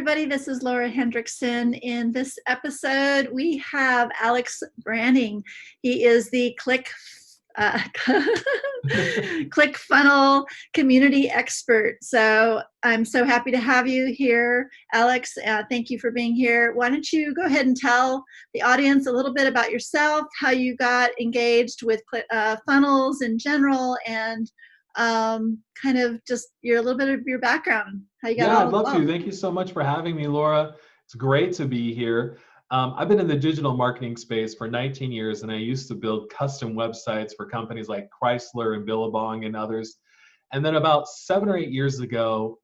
everybody. This is Laura Hendrickson. In this episode, we have Alex Branning. He is the ClickFunnels community expert. So I'm so happy to have you here, Alex. Thank you for being here. Why don't you go ahead and tell the audience a little bit about yourself, how you got engaged with funnels in general, and kind of just a little bit of your background, how you got Yeah, all I'd love to. involved. Thank you so much for having me, Laura. It's great to be here. I've been in the digital marketing space for 19 years, and I used to build custom websites for companies like Chrysler and Billabong and others. And then about 7 or 8 years ago,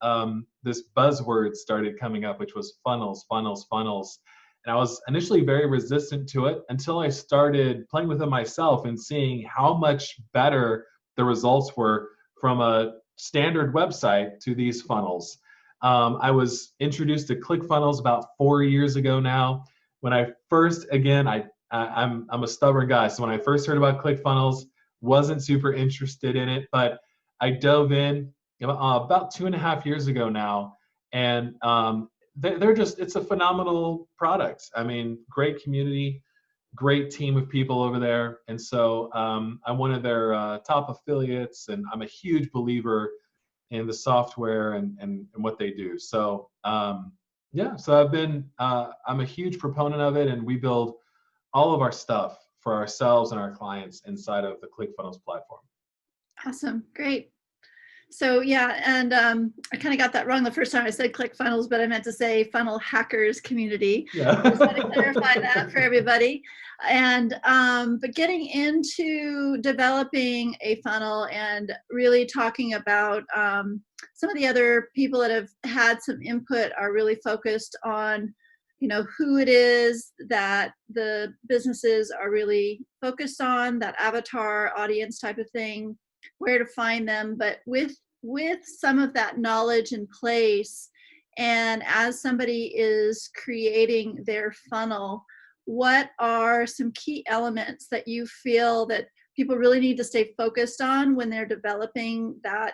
this buzzword started coming up, which was funnels, funnels, funnels. And I was initially very resistant to it until I started playing with it myself and seeing how much better the results were from a standard website to these funnels. I was introduced to ClickFunnels about 4 years ago now. When I first, again, I'm a stubborn guy, so when I first heard about ClickFunnels, wasn't super interested in it, but I dove in about 2.5 years ago now, and it's a phenomenal product. I mean, great community, great team of people over there, and so I'm one of their top affiliates, and I'm a huge believer in the software and what they do. So yeah, so I'm a huge proponent of it, and we build all of our stuff for ourselves and our clients inside of the ClickFunnels platform. Awesome. Great. So yeah, and I kind of got that wrong the first time I said ClickFunnels, but I meant to say funnel hackers community. Yeah. I just want to clarify that for everybody. And but getting into developing a funnel and really talking about some of the other people that have had some input are really focused on, who it is that the businesses are really focused on, that avatar audience type of thing, where to find them, but with some of that knowledge in place, and as somebody is creating their funnel, what are some key elements that you feel that people really need to stay focused on when they're developing that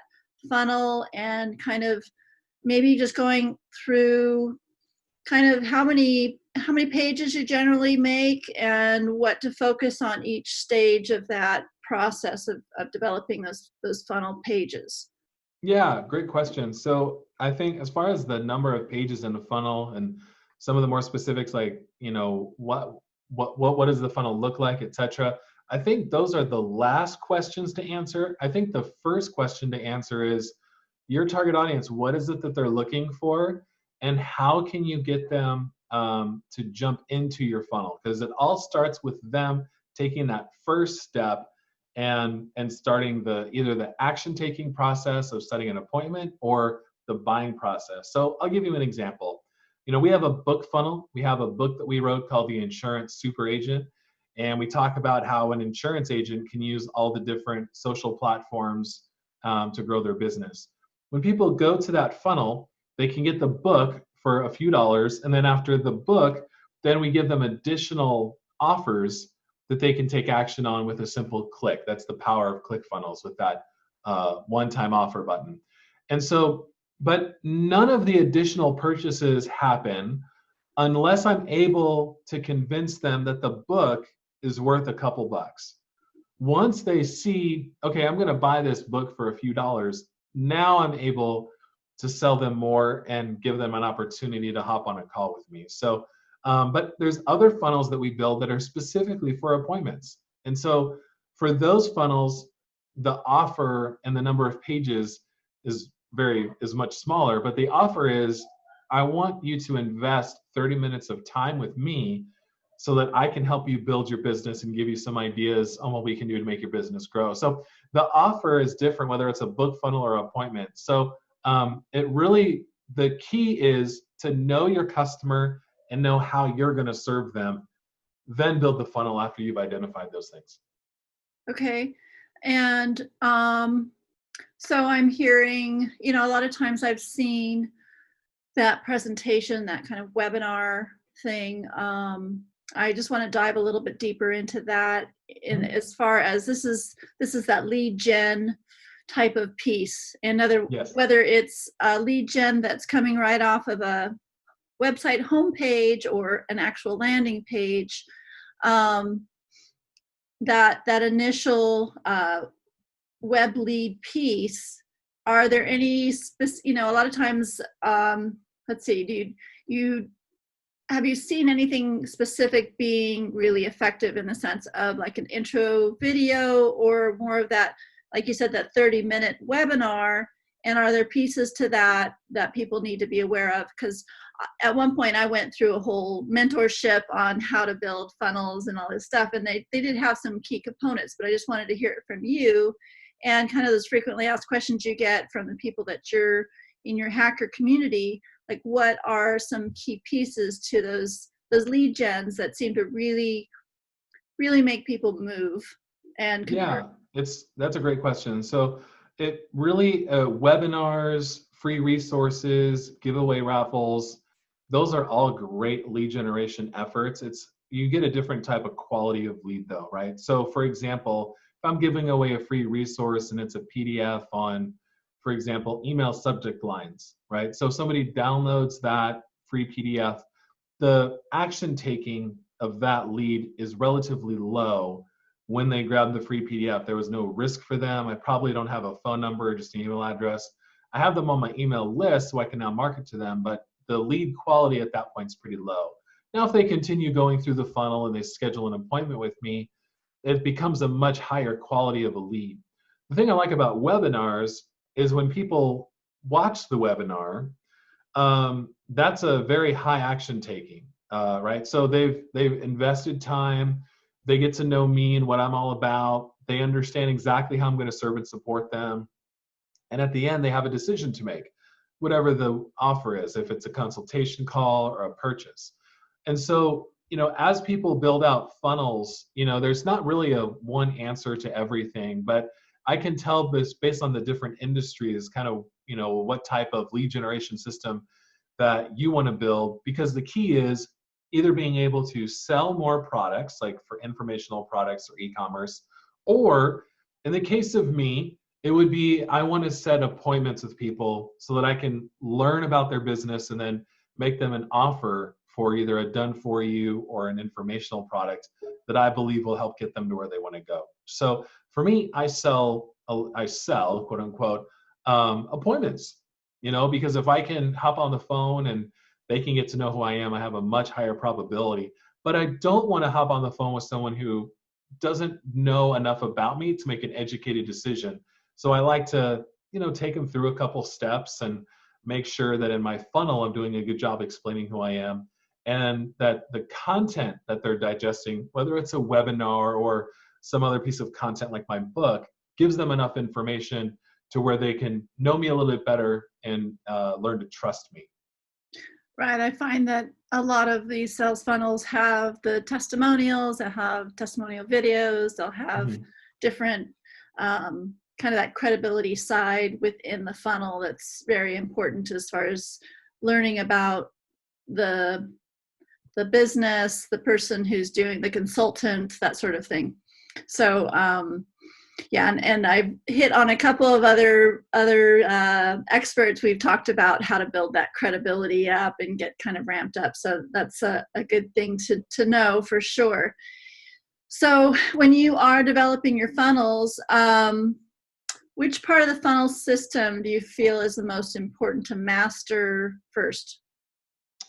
funnel, and kind of maybe just going through kind of how many pages you generally make and what to focus on each stage of that process of developing those funnel pages? Yeah, great question. So I think as far as the number of pages in the funnel and some of the more specifics, like what does the funnel look like, etc. I think those are the last questions to answer. I think the first question to answer is your target audience. What is it that they're looking for, and how can you get them to jump into your funnel? Because it all starts with them taking that first step and starting either the action taking process of setting an appointment or the buying process. So I'll give you an example. We have a book funnel. We have a book that we wrote called The Insurance Super Agent, and we talk about how an insurance agent can use all the different social platforms to grow their business. When people go to that funnel, they can get the book for a few dollars, and then after the book, then we give them additional offers that they can take action on with a simple click. That's the power of ClickFunnels with that one-time offer button. And so, but none of the additional purchases happen unless I'm able to convince them that the book is worth a couple bucks. Once they see, okay, I'm going to buy this book for a few dollars, now I'm able to sell them more and give them an opportunity to hop on a call with me. So but there's other funnels that we build that are specifically for appointments. And so for those funnels, the offer and the number of pages is much smaller, but the offer is, I want you to invest 30 minutes of time with me so that I can help you build your business and give you some ideas on what we can do to make your business grow. So the offer is different, whether it's a book funnel or appointment. So the key is to know your customer and know how you're going to serve them, then build the funnel after you've identified those things. Okay. And so I'm hearing, a lot of times I've seen that presentation, that kind of webinar thing. I just want to dive a little bit deeper into that, in as far as this is that lead gen type of piece. Yes. Whether it's a lead gen that's coming right off of a website homepage or an actual landing page, that initial web lead piece, are there any a lot of times, let's see, have you seen anything specific being really effective in the sense of like an intro video, or more of that, like you said, that 30-minute webinar? And are there pieces to that people need to be aware of? Because at one point I went through a whole mentorship on how to build funnels and all this stuff, and they did have some key components, but I just wanted to hear it from you and kind of those frequently asked questions you get from the people that you're in your hacker community. Like, what are some key pieces to those lead gens that seem to really, really make people move and convert? Yeah, that's a great question. So it really, webinars, free resources, giveaway raffles, those are all great lead generation efforts. You get a different type of quality of lead though, right? So for example, if I'm giving away a free resource and it's a PDF on, for example, email subject lines, right? So if somebody downloads that free PDF, the action taking of that lead is relatively low when they grab the free PDF. There was no risk for them. I probably don't have a phone number, just an email address. I have them on my email list so I can now market to them, but the lead quality at that point is pretty low. Now, if they continue going through the funnel and they schedule an appointment with me, it becomes a much higher quality of a lead. The thing I like about webinars is when people watch the webinar, that's a very high action taking, right? So they've invested time, they get to know me and what I'm all about, they understand exactly how I'm going to serve and support them, and at the end they have a decision to make, whatever the offer is, if it's a consultation call or a purchase. And so, as people build out funnels, there's not really a one answer to everything, but I can tell this based on the different industries, kind of, what type of lead generation system that you want to build, because the key is either being able to sell more products, like for informational products or e-commerce, or in the case of me, it would be, I want to set appointments with people so that I can learn about their business and then make them an offer for either a done for you or an informational product that I believe will help get them to where they want to go. So for me, I sell quote unquote appointments, because if I can hop on the phone and they can get to know who I am, I have a much higher probability. But I don't want to hop on the phone with someone who doesn't know enough about me to make an educated decision. So I like to, take them through a couple steps and make sure that in my funnel, I'm doing a good job explaining who I am, and that the content that they're digesting, whether it's a webinar or some other piece of content like my book, gives them enough information to where they can know me a little bit better and learn to trust me. Right. I find that a lot of these sales funnels have the testimonials, they have testimonial videos, they'll have different kind of that credibility side within the funnel that's very important as far as learning about the business, the person who's doing the consultant, that sort of thing. So yeah, and I've hit on a couple of other experts. We've talked about how to build that credibility up and get kind of ramped up. So that's a good thing to know for sure. So when you are developing your funnels, which part of the funnel system do you feel is the most important to master first?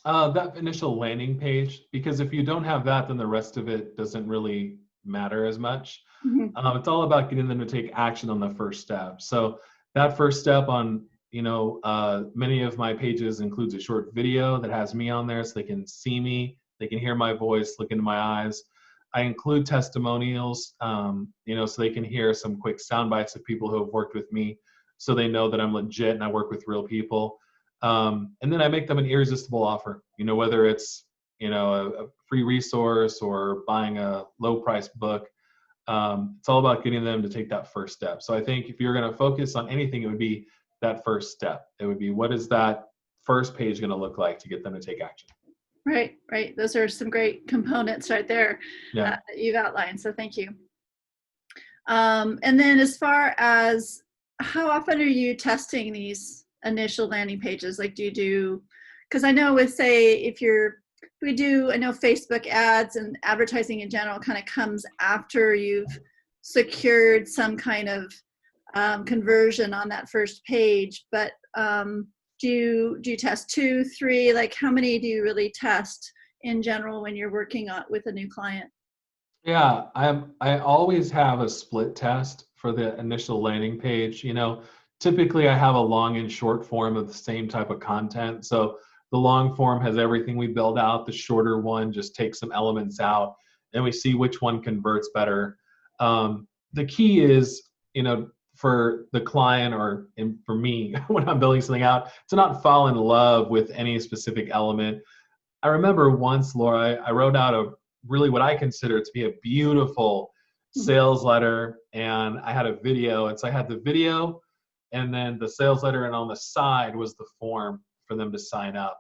That initial landing page, because if you don't have that, then the rest of it doesn't really matter as much. It's all about getting them to take action on the first step. So that first step on, many of my pages includes a short video that has me on there so they can see me, they can hear my voice, look into my eyes. I include testimonials, so they can hear some quick sound bites of people who have worked with me so they know that I'm legit and I work with real people. And then I make them an irresistible offer, whether it's, a free resource or buying a low price book. It's all about getting them to take that first step. So I think if you're going to focus on anything, it would be that first step. It would be, what is that first page going to look like to get them to take action? Right. Those are some great components right there. Yeah. You've outlined. So thank you. And then as far as how often are you testing these initial landing pages? Like, do you do because I know with, say, I know Facebook ads and advertising in general kind of comes after you've secured some kind of conversion on that first page, but do you test 2, 3, like how many do you really test in general when you're working with a new client? Yeah, I always have a split test for the initial landing page. Typically I have a long and short form of the same type of content. So the long form has everything we build out. The shorter one just takes some elements out, and we see which one converts better. The key is, for the client for me, when I'm building something out, to not fall in love with any specific element. I remember once, Laura, I wrote out a really what I consider to be a beautiful sales letter, and I had a video. And so I had the video and then the sales letter, and on the side was the form for them to sign up.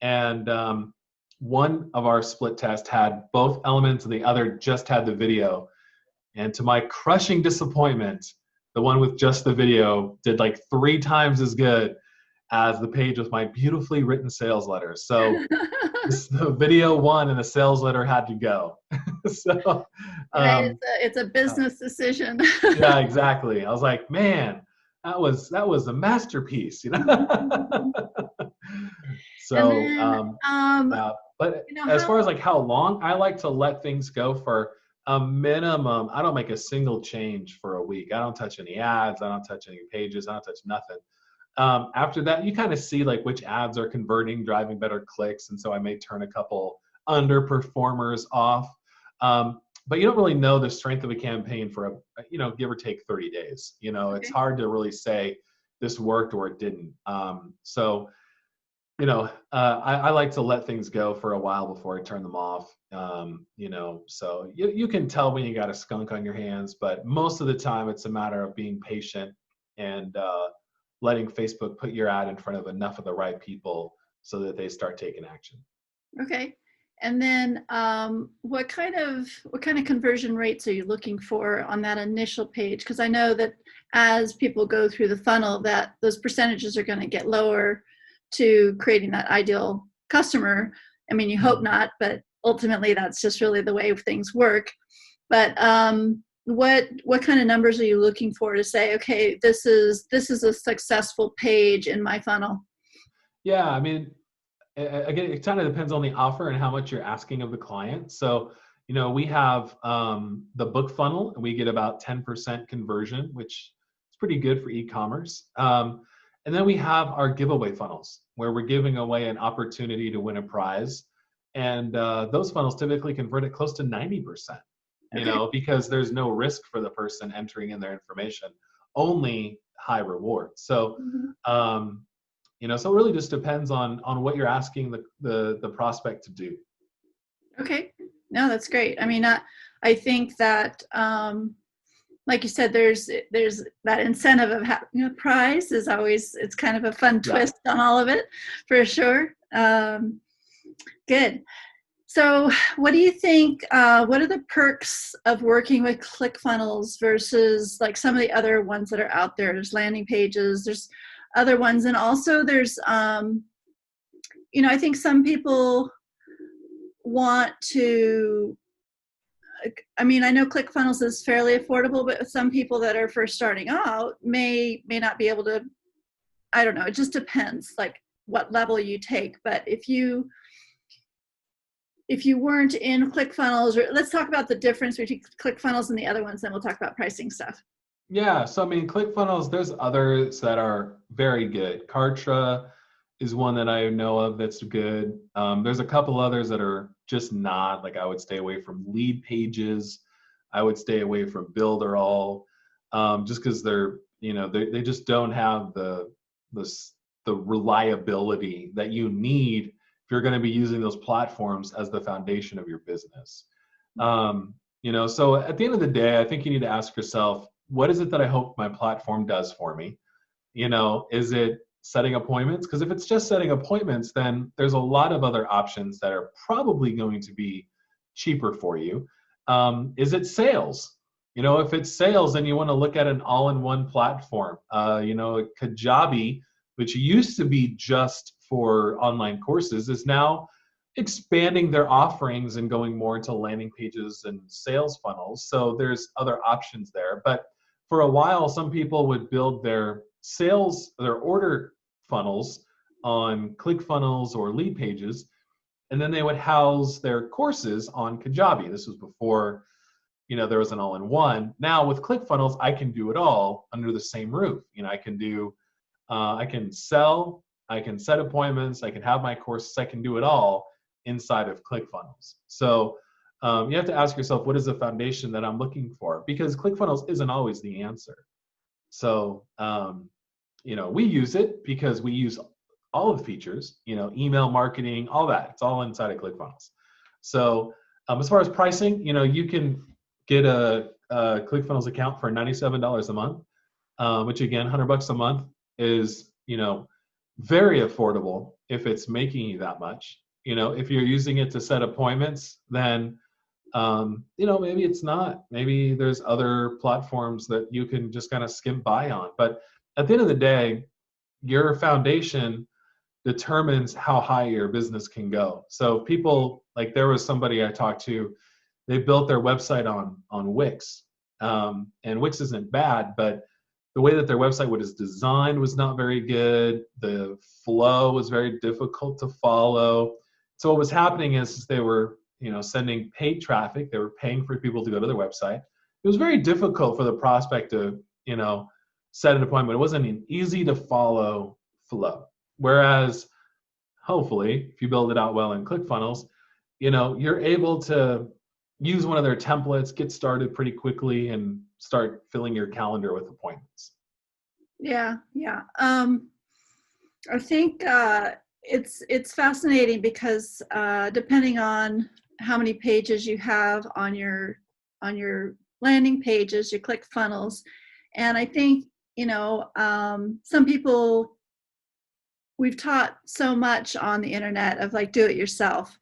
And one of our split tests had both elements and the other just had the video. And to my crushing disappointment, the one with just the video did like 3 times as good as the page with my beautifully written sales letter. So the video won and the sales letter had to go. So Right, it's a business decision. yeah, exactly. I was like, man, that was a masterpiece, And So then, but as far as like how long, I like to let things go for a minimum. I don't make a single change for a week. I don't touch any ads. I don't touch any pages. I don't touch nothing. After that, you kind of see like which ads are converting, driving better clicks. And so I may turn a couple underperformers off. But you don't really know the strength of a campaign for give or take 30 days. Okay. It's hard to really say this worked or it didn't. I like to let things go for a while before I turn them off. So you can tell when you got a skunk on your hands, but most of the time it's a matter of being patient and letting Facebook put your ad in front of enough of the right people so that they start taking action. Okay. And then what kind of conversion rates are you looking for on that initial page? Because I know that as people go through the funnel, that those percentages are going to get lower to creating that ideal customer. I mean, you hope not, but ultimately that's just really the way things work. But what kind of numbers are you looking for to say, okay, this is a successful page in my funnel? Yeah, I mean, again, it kind of depends on the offer and how much you're asking of the client. So, we have the book funnel, and we get about 10% conversion, which is pretty good for e-commerce. And then we have our giveaway funnels, where we're giving away an opportunity to win a prize. And those funnels typically convert at close to 90%, because there's no risk for the person entering in their information, only high reward. So, so it really just depends on what you're asking the prospect to do. Okay. No, that's great. I mean, I think that, like you said, there's that incentive of having a prize is always, it's kind of a fun twist on all of it, for sure. Good. So what do you think, what are the perks of working with ClickFunnels versus like some of the other ones that are out there? There's landing pages, there's other ones. And also there's, I think some people want to, I mean, I know ClickFunnels is fairly affordable, but some people that are first starting out may not be able to, I don't know, it just depends like what level you take. But if you weren't in ClickFunnels, or let's talk about the difference between ClickFunnels and the other ones, then we'll talk about pricing stuff. Yeah, so I mean, ClickFunnels, there's others that are very good. Kartra is one that I know of that's good. There's a couple others that are just not, like I would stay away from Lead Pages. I would stay away from Builderall, just because they're, they just don't have the reliability that you need if you're going to be using those platforms as the foundation of your business. So at the end of the day, I think you need to ask yourself, what is it that I hope my platform does for me? Is it setting appointments? Because if it's just setting appointments, then there's a lot of other options that are probably going to be cheaper for you. Is it sales? If it's sales, then you want to look at an all-in-one platform. Kajabi, which used to be just for online courses is now expanding their offerings and going more into landing pages and sales funnels. So there's other options there. But for a while, some people would build their order funnels on ClickFunnels or lead pages, and then they would house their courses on Kajabi. This was before, there was an all-in-one. Now with ClickFunnels, I can do it all under the same roof. I can sell, I can set appointments, I can have my courses, I can do it all inside of ClickFunnels. So you have to ask yourself, what is the foundation that I'm looking for? Because ClickFunnels isn't always the answer. So, we use it because we use all of the features, email marketing, all that. It's all inside of ClickFunnels. So as far as pricing, you can get a ClickFunnels account for $97 a month, which again, $100 a month is, very affordable if it's making you that much. If you're using it to set appointments, then, maybe it's not. Maybe there's other platforms that you can just kind of skimp by on. But at the end of the day, your foundation determines how high your business can go. So people, like there was somebody I talked to, they built their website on Wix. And Wix isn't bad, but the way that their website was designed was not very good. The flow was very difficult to follow. So what was happening is they were, sending paid traffic. They were paying for people to go to their website. It was very difficult for the prospect to, set an appointment. It wasn't an easy to follow flow. Whereas hopefully, if you build it out well in ClickFunnels, you're able to use one of their templates, get started pretty quickly, and start filling your calendar with appointments. Yeah. I think it's fascinating because depending on how many pages you have on your landing pages, your ClickFunnels, and I think some people, we've taught so much on the internet of like do it yourself,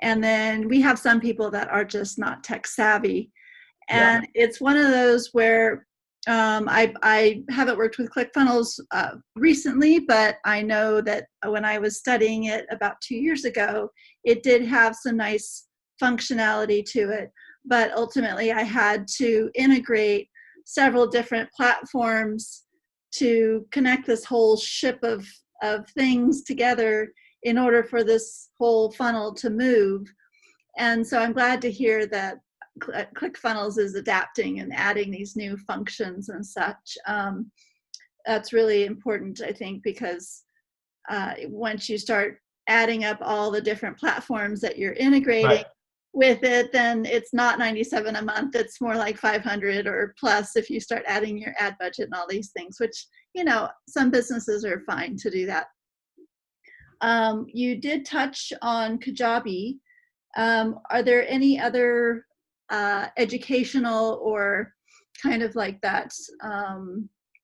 and then we have some people that are just not tech savvy, and it's one of those where I haven't worked with ClickFunnels recently, but I know that when I was studying it about 2 years ago, it did have some nice functionality to it. But ultimately, I had to integrate several different platforms to connect this whole ship of things together in order for this whole funnel to move. And so I'm glad to hear that ClickFunnels is adapting and adding these new functions and such. That's really important, I think, because once you start adding up all the different platforms that you're integrating with it, then it's not 97 a month. It's more like 500 or plus if you start adding your ad budget and all these things, which, some businesses are fine to do that. You did touch on Kajabi. Are there any other educational or kind of like that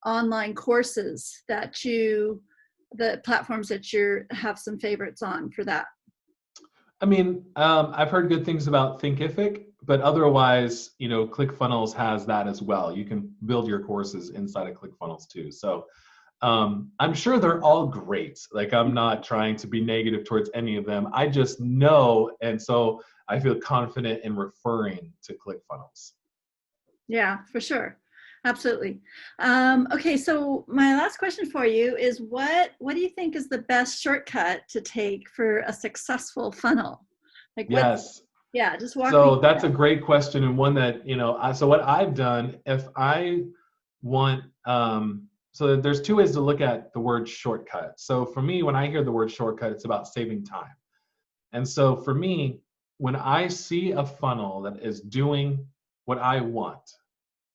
online courses that the platforms that you have some favorites on for that? I mean, I've heard good things about Thinkific, but otherwise, ClickFunnels has that as well. You can build your courses inside of ClickFunnels too. So I'm sure they're all great. Like, I'm not trying to be negative towards any of them. I just know, and so I feel confident in referring to ClickFunnels. Yeah, for sure. Absolutely. Okay, so my last question for you is what do you think is the best shortcut to take for a successful funnel? Like yes. Yeah, just walk me So through that's that. a great question, and one that, so what I've done, if I want, so there's two ways to look at the word shortcut. So for me, when I hear the word shortcut, it's about saving time. And so for me, when I see a funnel that is doing what I want,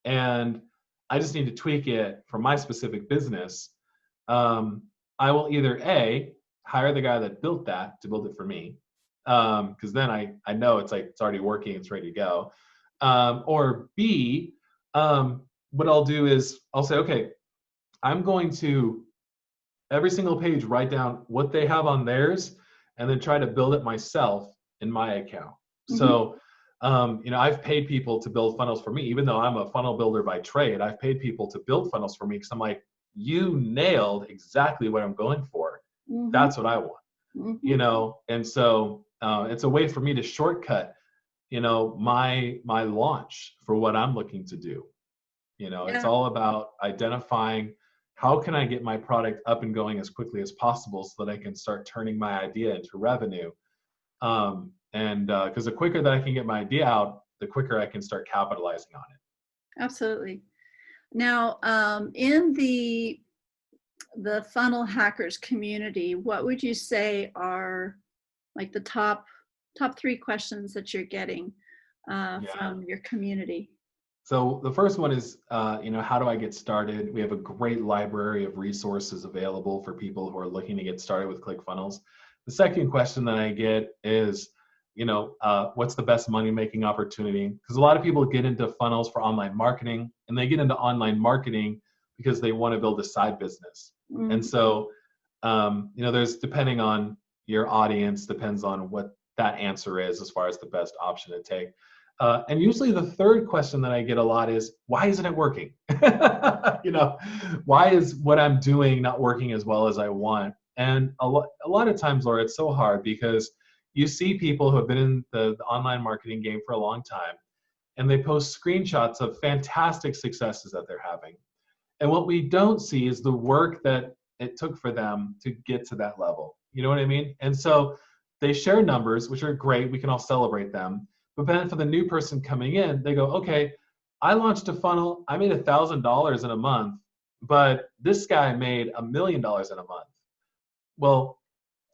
and I just need to tweak it for my specific business, I will either A, hire the guy that built that to build it for me, because then I know it's already working, it's ready to go. Or B, what I'll do is I'll say, okay, I'm going to every single page write down what they have on theirs, and then try to build it myself in my account. Mm-hmm. So I've paid people to build funnels for me, even though I'm a funnel builder by trade. I've paid people to build funnels for me because I'm like, you nailed exactly what I'm going for. That's what I want, Mm-hmm. And so it's a way for me to shortcut, my launch for what I'm looking to do. It's Yeah, all about identifying how can I get my product up and going as quickly as possible so that I can start turning my idea into revenue. And because the quicker that I can get my idea out, the quicker I can start capitalizing on it. absolutely. Now, in the funnel hackers community, what would you say are like the top three questions that you're getting Yeah. from your community? So the first one is, how do I get started? We have a great library of resources available for people who are looking to get started with ClickFunnels. The second question that I get is, what's the best money making opportunity? Because a lot of people get into funnels for online marketing, and they get into online marketing because they want to build a side business. And Mm, so, there's, depending on your audience, depends on what that answer is as far as the best option to take. And usually the third question that I get a lot is, why isn't it working? Why is what I'm doing not working as well as I want? And a lot of times, Laura, it's so hard because you see people who have been in the online marketing game for a long time, and they post screenshots of fantastic successes that they're having. And what we don't see is the work that it took for them to get to that level. You know what I mean? And so they share numbers, which are great. We can all celebrate them. But then for the new person coming in, they go, okay, I launched a funnel. I made $1,000 in a month, but this guy made $1 million in a month. Well,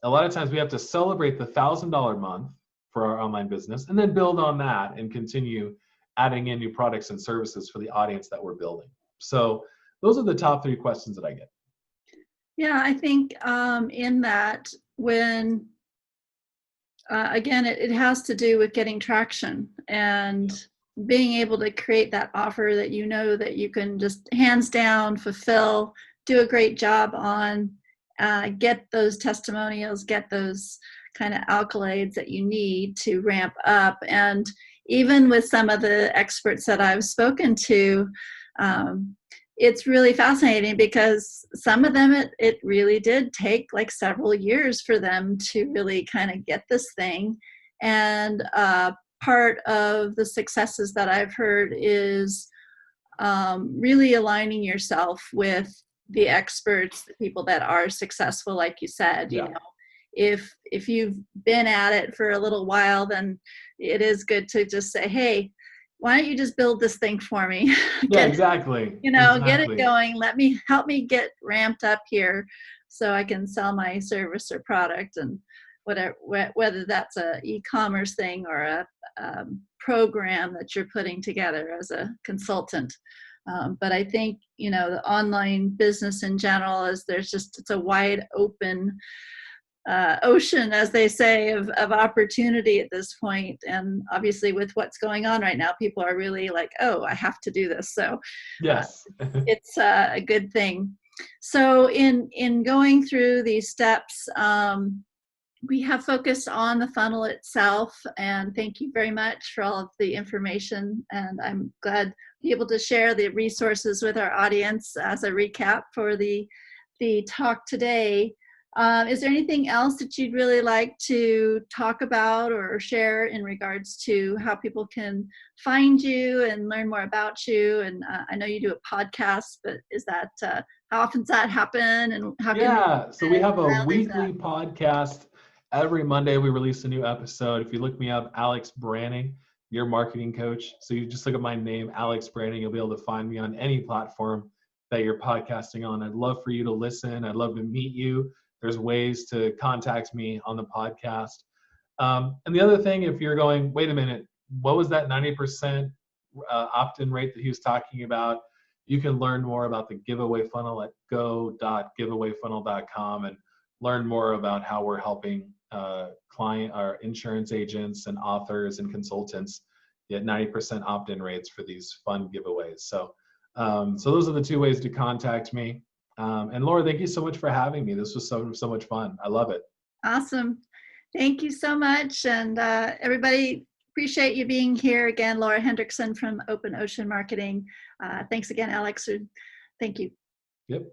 a lot of times we have to celebrate the $1,000 month for our online business and then build on that and continue adding in new products and services for the audience that we're building. So those are the top three questions that I get. yeah, I think in that when again, it has to do with getting traction and being able to create that offer that you know that you can just hands down fulfill, do a great job on, get those testimonials, get those kind of accolades that you need to ramp up. And even with some of the experts that I've spoken to, it's really fascinating because some of them it really did take like several years for them to really kind of get this thing. And part of the successes that I've heard is really aligning yourself with the experts, the people that are successful, like you said. Yeah. If you've been at it for a little while, then it is good to just say, hey, why don't you just build this thing for me? Yeah, exactly. Get it Exactly. going. Help me get ramped up here so I can sell my service or product, and whatever, whether that's a e-commerce thing or a program that you're putting together as a consultant. But I think, the online business in general it's a wide open ocean, as they say, of opportunity at this point. And obviously with what's going on right now, people are really like, oh, I have to do this. So Yes. it's a good thing. So in going through these steps, we have focused on the funnel itself, and thank you very much for all of the information. And I'm glad to be able to share the resources with our audience as a recap for the talk today. Is there anything else that you'd really like to talk about or share in regards to how people can find you and learn more about you? And I know you do a podcast, but is that how often does that happen? And how can Yeah. So we have a mileage that? weekly podcast. Every Monday we release a new episode. If you look me up, Alex Branning, your marketing coach. So you just look at my name, Alex Branning. You'll be able to find me on any platform that you're podcasting on. I'd love for you to listen. I'd love to meet you. There's ways to contact me on the podcast. And the other thing, if you're going, wait a minute, what was that 90% opt-in rate that he was talking about? You can learn more about the giveaway funnel at go.giveawayfunnel.com and learn more about how we're helping our insurance agents and authors and consultants get 90% opt-in rates for these fun giveaways. So those are the two ways to contact me. And Laura, thank you so much for having me. This was so much fun. I love it. Awesome. Thank you so much. And everybody, appreciate you being here again. Laura Hendrickson from Open Ocean Marketing. Thanks again, Alex. Thank you. Yep.